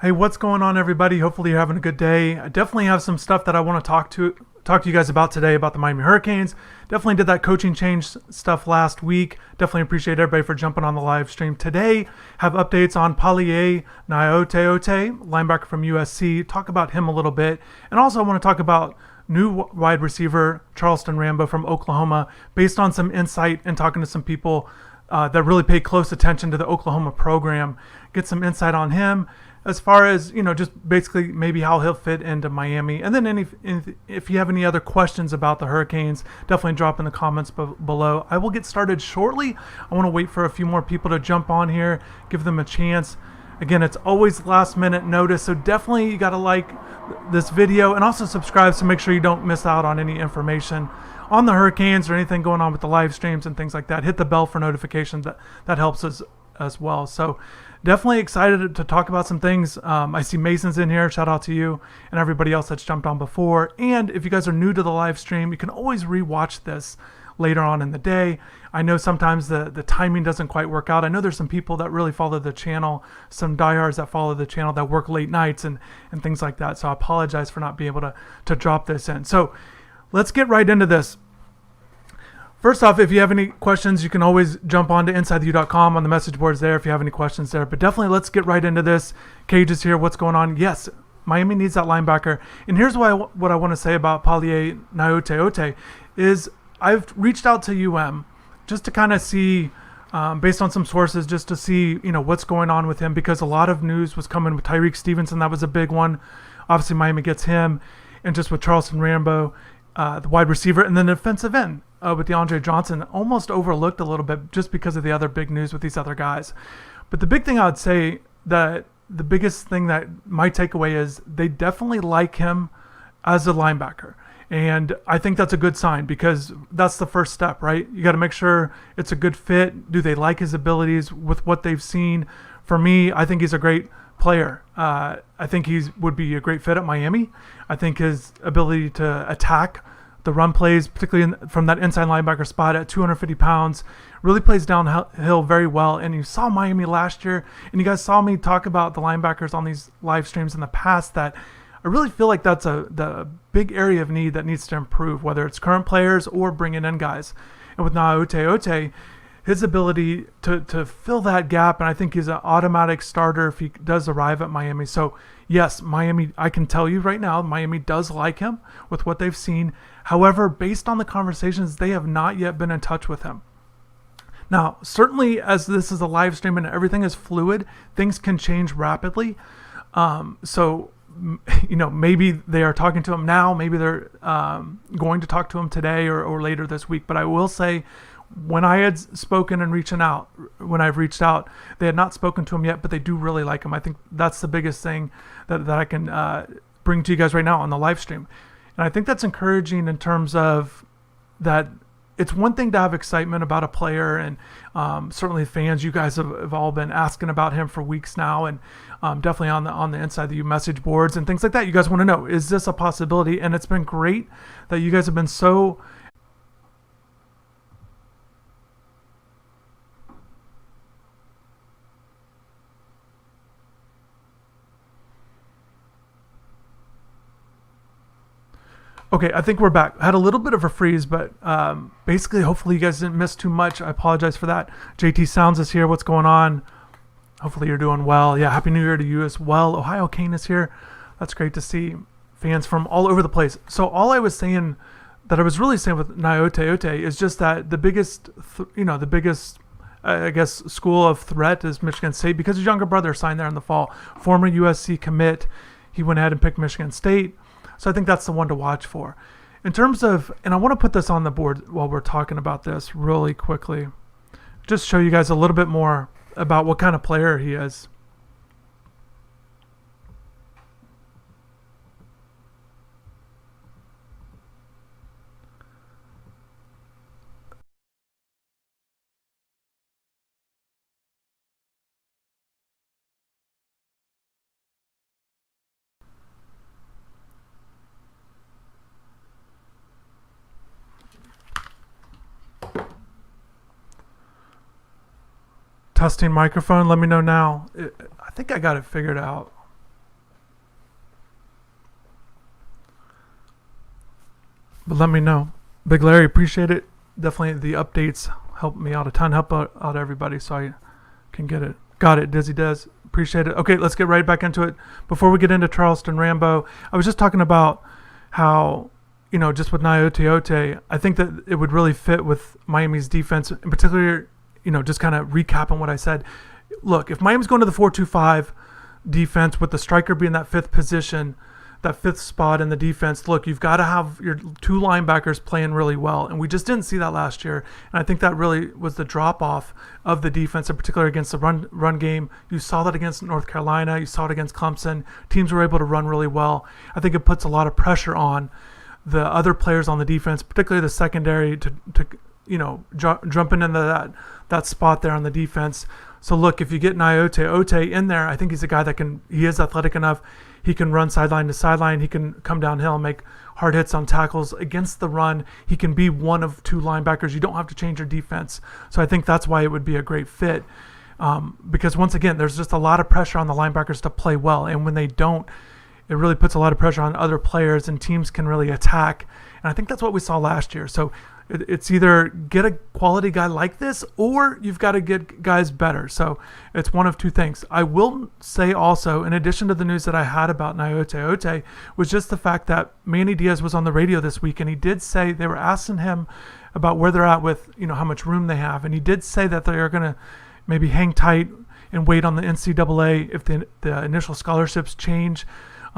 Hey, what's going on, everybody? Hopefully you're having a good day. I definitely have some stuff that I want to talk to you guys about today about the Miami Hurricanes. Definitely did that coaching change stuff last week. Definitely appreciate everybody for jumping on the live stream today. Have updates on Palaie Gaoteote, linebacker from USC. Talk about him a little bit, and also I want to talk about new wide receiver Charleston Rambo from Oklahoma, based on some insight and talking to some people that really pay close attention to the Oklahoma program. Get some insight on him as far as, just basically maybe how he'll fit into Miami. And then if you have any other questions about the Hurricanes, definitely drop in the comments below. I will get started shortly. I want to wait for a few more people to jump on here, give them a chance. Again, it's always last minute notice, so definitely you got to like this video and also subscribe, so make sure you don't miss out on any information on the Hurricanes or anything going on with the live streams and things like that. Hit the bell for notifications. That helps us as well. So definitely excited to talk about some things. I see Mason's in here. Shout out to you and everybody else that's jumped on before. And if you guys are new to the live stream, you can always rewatch this later on in the day. I know sometimes the timing doesn't quite work out. I know there's some people that really follow the channel, some diehards that follow the channel that work late nights and things like that. So I apologize for not being able to drop this in. So let's get right into this. First off, if you have any questions, you can always jump on to InsideTheU.com on the message boards there if you have any questions there. But definitely let's get right into this. Cage is here. What's going on? Yes, Miami needs that linebacker. And here's what I want to say about Palaie Gaoteote is I've reached out to UM just to kind of see, based on some sources, just to see, what's going on with him, because a lot of news was coming with Tyreek Stevenson. That was a big one. Obviously, Miami gets him. And just with Charleston Rambo, the wide receiver, and then the defensive end with DeAndre Johnson, almost overlooked a little bit just because of the other big news with these other guys. But the big thing I would say, that the biggest thing that my takeaway is they definitely like him as a linebacker. And I think that's a good sign, because that's the first step, right? You got to make sure it's a good fit. Do they like his abilities with what they've seen? For me, I think he's a great player. I think he would be a great fit at Miami. I think his ability to attack the run plays, particularly from that inside linebacker spot at 250 pounds, really plays downhill very well. And you saw Miami last year, and you guys saw me talk about the linebackers on these live streams in the past, that I really feel like that's the big area of need that needs to improve, whether it's current players or bringing in guys. And with Gaoteote, his ability to fill that gap, and I think he's an automatic starter if he does arrive at Miami. So yes, Miami, I can tell you right now, Miami does like him with what they've seen. However, based on the conversations, they have not yet been in touch with him. Now, certainly, as this is a live stream and everything is fluid, things can change rapidly. So maybe they are talking to him now, maybe they're going to talk to him today or later this week. But I will say, when I had spoken and when I've reached out, they had not spoken to him yet, but they do really like him. I think that's the biggest thing that I can bring to you guys right now on the live stream. And I think that's encouraging in terms of that. It's one thing to have excitement about a player, and certainly fans, you guys have all been asking about him for weeks now, and definitely on the InsideTheU message boards and things like that. You guys want to know, is this a possibility? And it's been great that you guys have been so Okay, I think we're back. I had a little bit of a freeze, but basically, hopefully you guys didn't miss too much. I apologize for that. JT Sounds is here. What's going on? Hopefully you're doing well. Yeah, Happy New Year to you as well. Ohio Kane is here. That's great to see fans from all over the place. So all I was saying, that I was really saying with Gaoteote, is just that the biggest, I guess, school of threat is Michigan State, because his younger brother signed there in the fall. Former USC commit. He went ahead and picked Michigan State. So I think that's the one to watch for. In terms of, and I want to put this on the board while we're talking about this really quickly, just show you guys a little bit more about what kind of player he is. Testing microphone. Let me know now. I think I got it figured out. But let me know. Big Larry, appreciate it. Definitely the updates help me out a ton, help out everybody so I can get it. Got it, Dizzy Des. Appreciate it. Okay, let's get right back into it. Before we get into Charleston Rambo, I was just talking about how, just with Gaoteote, I think that it would really fit with Miami's defense, in particular, just kind of recapping what I said. Look, if Miami's going to the 4-2-5 defense with the striker being that fifth position, that fifth spot in the defense, look, you've got to have your two linebackers playing really well. And we just didn't see that last year. And I think that really was the drop-off of the defense, in particular against the run game. You saw that against North Carolina. You saw it against Clemson. Teams were able to run really well. I think it puts a lot of pressure on the other players on the defense, particularly the secondary, to jumping into that spot there on the defense. So look, if you get Gaoteote in there, I think he's a guy he is athletic enough. He can run sideline to sideline. He can come downhill and make hard hits on tackles against the run. He can be one of two linebackers. You don't have to change your defense. So I think that's why it would be a great fit. Because once again, there's just a lot of pressure on the linebackers to play well. And when they don't, it really puts a lot of pressure on other players, and teams can really attack. And I think that's what we saw last year. So it's either get a quality guy like this, or you've got to get guys better. So it's one of two things. I will say also, in addition to the news that I had about Gaoteote, was just the fact that Manny Diaz was on the radio this week, and he did say they were asking him about where they're at with, how much room they have. And he did say that they are going to maybe hang tight and wait on the NCAA if the initial scholarships change.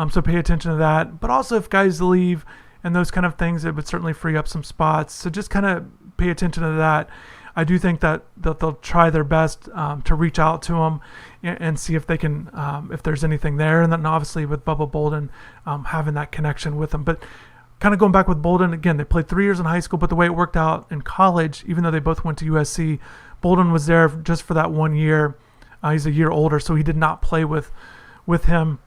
So pay attention to that. But also if guys leave and those kind of things, it would certainly free up some spots. So just kind of pay attention to that. I do think that they'll try their best to reach out to them and see if they can, if there's anything there. And then obviously with Bubba Bolden, having that connection with them. But kind of going back with Bolden, again, they played 3 years in high school, but the way it worked out in college, even though they both went to USC, Bolden was there just for that 1 year. He's a year older, so he did not play with him.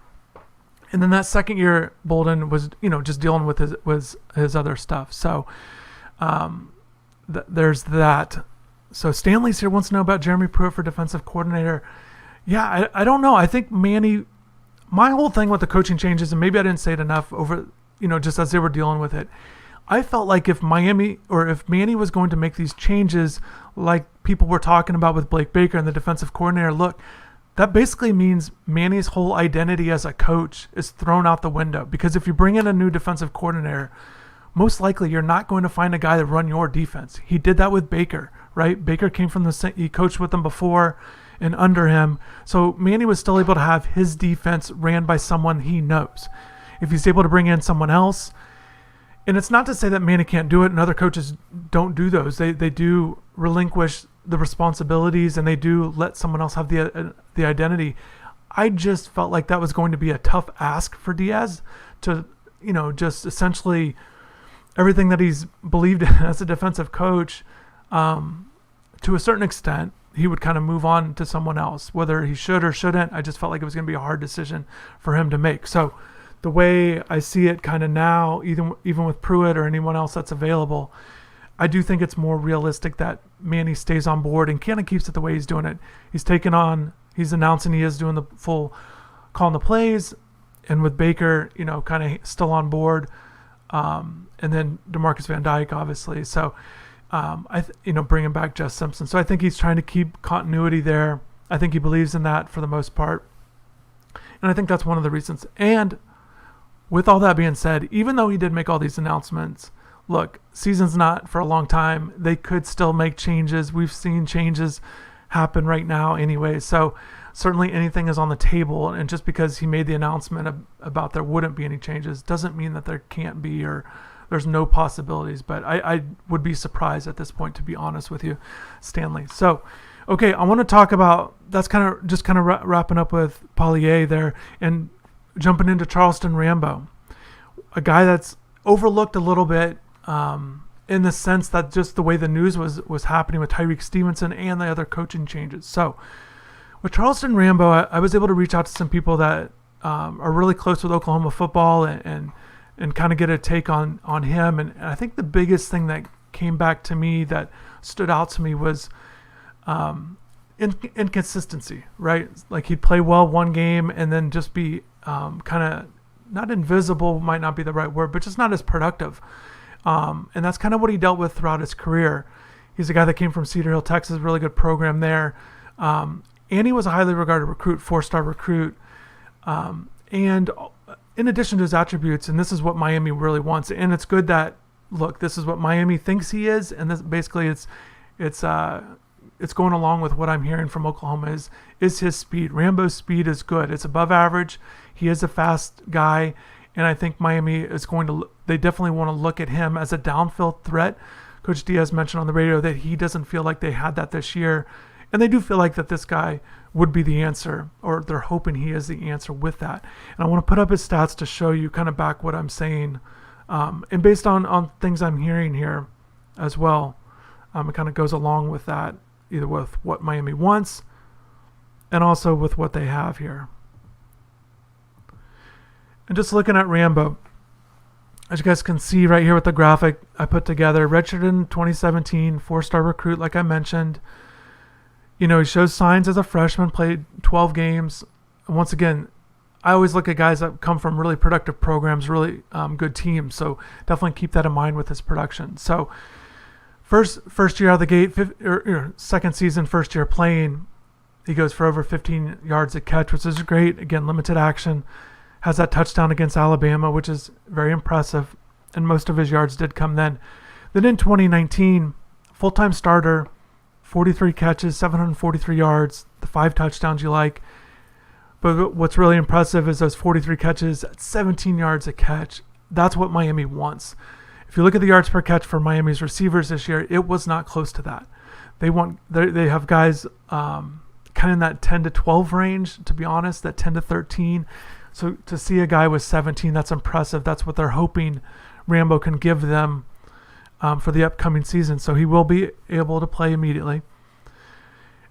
And then that second year, Bolden was, just dealing with his other stuff. So there's that. So Stanley's here, wants to know about Jeremy Pruitt for defensive coordinator. Yeah, I don't know. I think Manny, my whole thing with the coaching changes, and maybe I didn't say it enough over, just as they were dealing with it, I felt like if Manny was going to make these changes like people were talking about with Blake Baker and the defensive coordinator, look, that basically means Manny's whole identity as a coach is thrown out the window. Because if you bring in a new defensive coordinator, most likely you're not going to find a guy that run your defense. He did that with Baker, right? Baker came from he coached with them before and under him. So Manny was still able to have his defense ran by someone he knows. If he's able to bring in someone else, and it's not to say that Manny can't do it and other coaches don't do those. They do relinquish the responsibilities and they do let someone else have the identity. I just felt like that was going to be a tough ask for Diaz to, just essentially everything that he's believed in as a defensive coach, to a certain extent, he would kind of move on to someone else, whether he should or shouldn't. I just felt like it was going to be a hard decision for him to make. So the way I see it kind of now, even with Pruitt or anyone else that's available, I do think it's more realistic that Manny stays on board and kind of keeps it the way he's doing it. He's announcing he is doing the full calling the plays, and with Baker, kind of still on board, and then DeMarcus Van Dyke, obviously. So, bringing back Jess Simpson. So I think he's trying to keep continuity there. I think he believes in that for the most part, and I think that's one of the reasons. And with all that being said, even though he did make all these announcements, look, season's not for a long time. They could still make changes. We've seen changes happen right now anyway. So certainly anything is on the table. And just because he made the announcement about there wouldn't be any changes doesn't mean that there can't be or there's no possibilities. But I would be surprised at this point, to be honest with you, Stanley. So, okay, I want to talk about, that's kind of wrapping up with Palaie there and jumping into Charleston Rambo, a guy that's overlooked a little bit, in the sense that just the way the news was happening with Tyreek Stevenson and the other coaching changes. So with Charleston Rambo, I was able to reach out to some people that are really close with Oklahoma football and kind of get a take on him. And I think the biggest thing that came back to me that stood out to me was inconsistency, right? Like he'd play well one game and then just be kind of not invisible, might not be the right word, but just not as productive. And that's kind of what he dealt with throughout his career. He's a guy that came from Cedar Hill, Texas, really good program there. And he was a highly regarded recruit, 4-star recruit. And in addition to his attributes, and this is what Miami really wants, and it's good that, look, this is what Miami thinks he is, and this basically it's going along with what I'm hearing from Oklahoma is his speed. Rambo's speed is good. It's above average. He is a fast guy, and I think Miami is they definitely want to look at him as a downfield threat. Coach Diaz mentioned on the radio that he doesn't feel like they had that this year, and they do feel like that this guy would be the answer, or they're hoping he is the answer with that. And I want to put up his stats to show you kind of back what I'm saying, and based on things I'm hearing here as well, it kind of goes along with that, either with what Miami wants and also with what they have here. And just looking at Rambo, as you guys can see right here with the graphic I put together, redshirted in 2017, 4-star recruit, like I mentioned. He shows signs as a freshman, played 12 games. And once again, I always look at guys that come from really productive programs, really good teams. So definitely keep that in mind with his production. So first year out of the gate, second season, first year playing, he goes for over 15 yards a catch, which is great. Again, limited action. Has that touchdown against Alabama, which is very impressive. And most of his yards did come then. Then in 2019, full-time starter, 43 catches, 743 yards, the 5 touchdowns you like. But what's really impressive is those 43 catches at 17 yards a catch. That's what Miami wants. If you look at the yards per catch for Miami's receivers this year, it was not close to that. They have guys kind of in that 10 to 12 range, to be honest, that 10 to 13. So to see a guy with 17, that's impressive. That's what they're hoping Rambo can give them for the upcoming season. So he will be able to play immediately.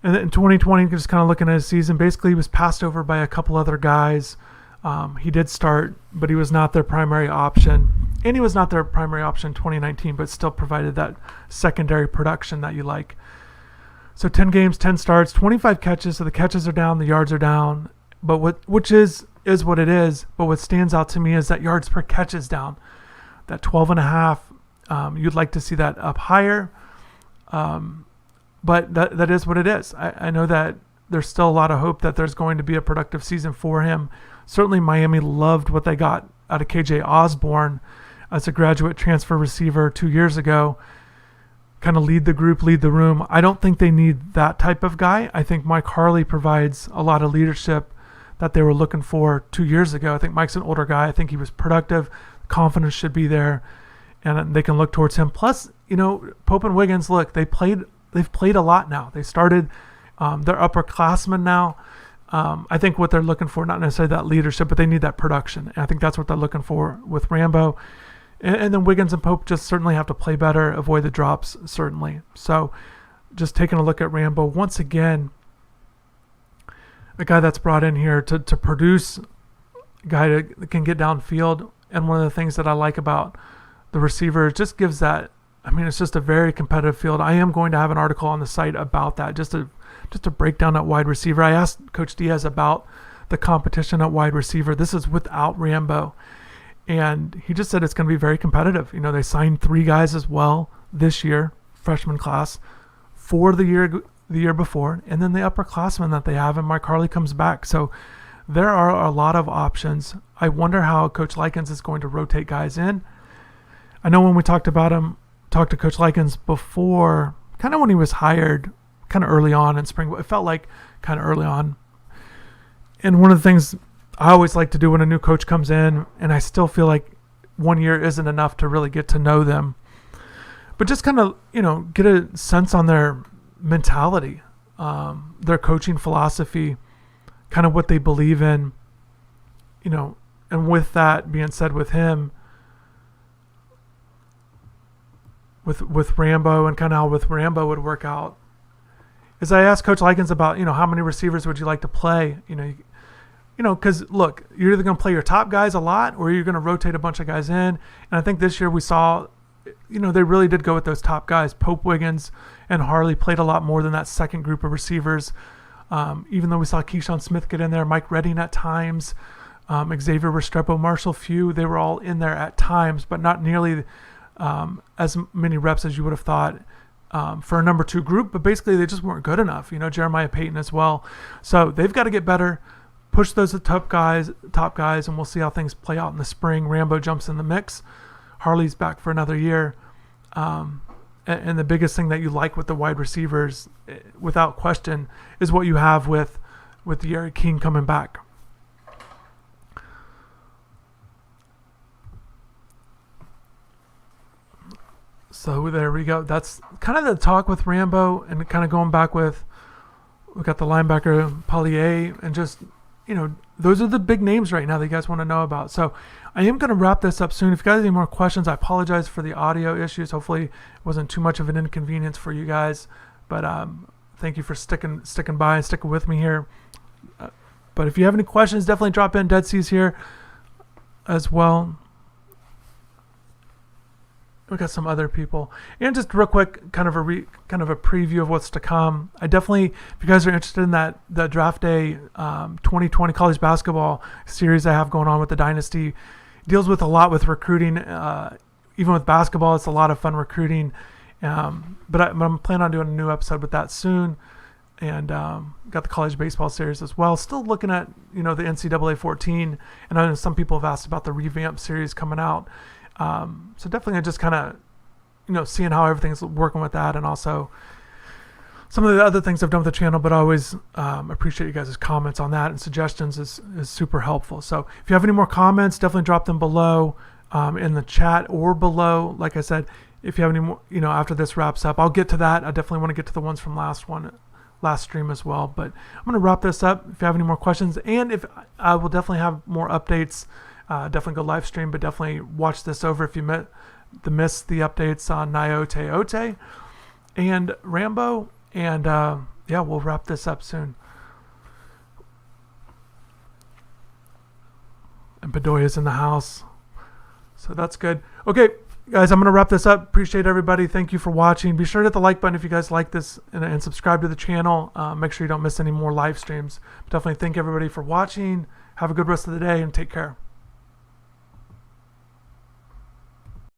And then in 2020, just kind of looking at his season, basically he was passed over by a couple other guys. He did start, but he was not their primary option. And he was not their primary option in 2019, but still provided that secondary production that you like. So 10 games, 10 starts, 25 catches. So the catches are down, the yards are down. But which is what it is. But what stands out to me is that yards per catch is down. That 12.5, you'd like to see that up higher. But that is what it is. I know that there's still a lot of hope that there's going to be a productive season for him. Certainly Miami loved what they got out of KJ Osborne as a graduate transfer receiver 2 years ago. Kind of lead the group, lead the room. I don't think they need that type of guy. I think Mike Harley provides a lot of leadership that they were looking for 2 years ago. I think Mike's an older guy. I think he was productive. Confidence should be there, and they can look towards him. Plus, Pope and Wiggins, look, they've played a lot now. They started, they're upperclassmen now. I think what they're looking for, not necessarily that leadership, but they need that production. And I think that's what they're looking for with Rambo. And then Wiggins and Pope just certainly have to play better, avoid the drops, certainly. So just taking a look at Rambo, once again, a guy that's brought in here to produce, a guy that can get downfield. And one of the things that I like about the receiver, it just gives that, it's just a very competitive field. I am going to have an article on the site about that, just to break down that wide receiver. I asked Coach Diaz about the competition at wide receiver. This is without Rambo. And he just said it's going to be very competitive. They signed 3 guys as well this year, freshman class, for the year before, and then the upperclassmen that they have, and Mike Harley comes back. So there are a lot of options. I wonder how Coach Likens is going to rotate guys in. I know when we talked to Coach Likens before, kind of when he was hired, kind of early on in spring, it felt like kind of early on. And one of the things I always like to do when a new coach comes in, and I still feel like 1 year isn't enough to really get to know them, but just kind of, get a sense on their mentality, their coaching philosophy, kind of what they believe in, and with that being said, with him, with Rambo, and kind of how with Rambo would work out, is I asked Coach Likens about, how many receivers would you like to play? Because look, you're either going to play your top guys a lot, or you're going to rotate a bunch of guys in. And I think this year we saw, they really did go with those top guys. Pope, Wiggins, and Harley played a lot more than that second group of receivers. Even though we saw Keyshawn Smith get in there, Mike Redding at times, Xavier Restrepo, Marshall Few, they were all in there at times, but not nearly as many reps as you would have thought for a number 2 group, but basically they just weren't good enough. Jeremiah Payton as well. So they've got to get better, push those top guys, and we'll see how things play out in the spring. Rambo jumps in the mix. Harley's back for another year. And the biggest thing that you like with the wide receivers, without question, is what you have with Yerry King coming back. So there we go. That's kind of the talk with Rambo, and kind of going back with, we got the linebacker Palaie, and just, those are the big names right now that you guys want to know about. So I am going to wrap this up soon. If you guys have any more questions, I apologize for the audio issues. Hopefully it wasn't too much of an inconvenience for you guys, but thank you for sticking by and sticking with me here. But if you have any questions, definitely drop in. Dead Sea's here as well. We got some other people, and just real quick, kind of a preview of what's to come. I definitely, if you guys are interested in that draft day 2020 college basketball series I have going on with the Dynasty, deals with a lot with recruiting. Even with basketball, it's a lot of fun recruiting. But I'm planning on doing a new episode with that soon, and got the college baseball series as well. Still looking at the NCAA 14, and I know some people have asked about the revamped series coming out. So definitely just kind of, seeing how everything's working with that, and also some of the other things I've done with the channel, but I always appreciate you guys' comments on that, and suggestions is super helpful. So if you have any more comments, definitely drop them below in the chat or below. Like I said, if you have any more, after this wraps up, I'll get to that. I definitely want to get to the ones from last stream as well, but I'm going to wrap this up. If you have any more questions, and if I will definitely have more updates, definitely go live stream, but definitely watch this over if you missed the updates on Gaoteote and Rambo. And we'll wrap this up soon. And Bedoya's in the house, so that's good. Okay, guys, I'm going to wrap this up. Appreciate everybody. Thank you for watching. Be sure to hit the like button if you guys like this, and subscribe to the channel. Make sure you don't miss any more live streams. Definitely thank everybody for watching. Have a good rest of the day, and take care.